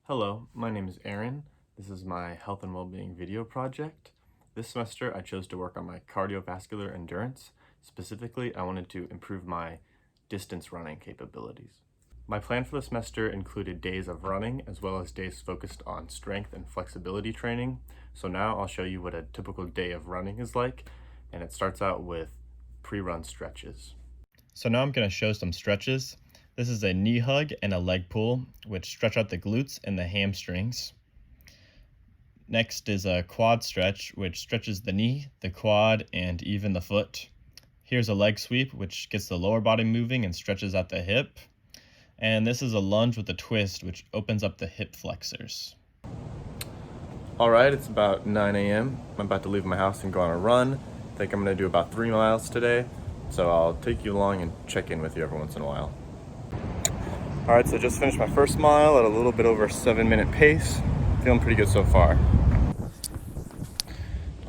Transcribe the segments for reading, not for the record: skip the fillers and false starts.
Hello, my name is Aaron. This is my health and well-being video project. This semester I chose to work on my cardiovascular endurance. Specifically, I wanted to improve my distance running capabilities. My plan for the semester included days of running as well as days focused on strength and flexibility training. So now I'll show you what a typical day of running is like, and it starts out with pre-run stretches. So now I'm going to show some stretches. This is a knee hug and a leg pull, which stretch out the glutes and the hamstrings. Next is a quad stretch, which stretches the knee, the quad, and even the foot. Here's a leg sweep, which gets the lower body moving and stretches out the hip. And this is a lunge with a twist, which opens up the hip flexors. All right, it's about 9 a.m. I'm about to leave my house and go on a run. I think I'm going to do about 3 miles today, so I'll take you along and check in with you every once in a while. All right, so I just finished my first mile at a little bit over a 7-minute pace. Feeling pretty good so far.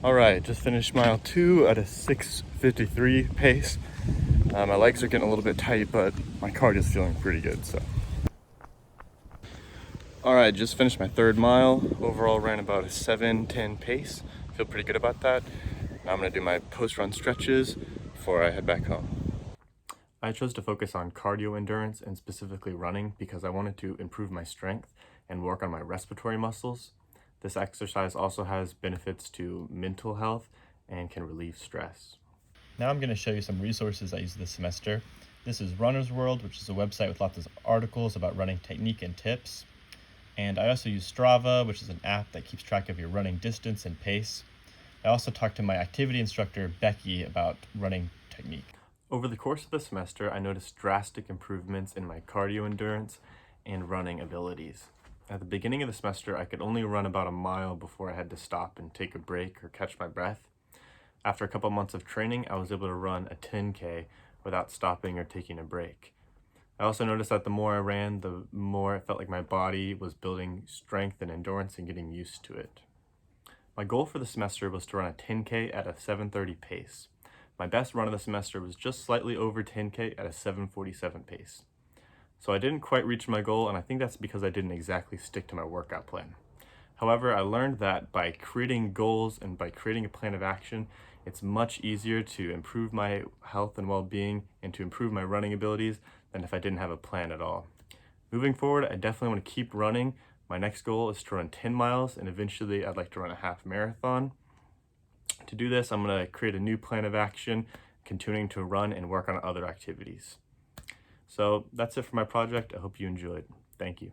All right, just finished mile 2 at a 6:53 pace. My legs are getting a little bit tight, but my cardio is feeling pretty good, so. All right, just finished my 3rd mile. Overall ran about a 7:10 pace. Feel pretty good about that. Now I'm gonna do my post-run stretches before I head back home. I chose to focus on cardio endurance and specifically running because I wanted to improve my strength and work on my respiratory muscles. This exercise also has benefits to mental health and can relieve stress. Now I'm going to show you some resources I used this semester. This is Runner's World, which is a website with lots of articles about running technique and tips. And I also use Strava, which is an app that keeps track of your running distance and pace. I also talked to my activity instructor, Becky, about running technique. Over the course of the semester, I noticed drastic improvements in my cardio endurance and running abilities. At the beginning of the semester, I could only run about a mile before I had to stop and take a break or catch my breath. After a couple months of training, I was able to run a 10K without stopping or taking a break. I also noticed that the more I ran, the more it felt like my body was building strength and endurance and getting used to it. My goal for the semester was to run a 10K at a 7:30 pace. My best run of the semester was just slightly over 10K at a 7:47 pace. So I didn't quite reach my goal, and I think that's because I didn't exactly stick to my workout plan. However, I learned that by creating goals and by creating a plan of action, it's much easier to improve my health and well-being and to improve my running abilities than if I didn't have a plan at all. Moving forward, I definitely want to keep running. My next goal is to run 10 miles, and eventually I'd like to run a half marathon. To do this, I'm going to create a new plan of action, continuing to run and work on other activities. So that's it for my project. I hope you enjoyed. Thank you.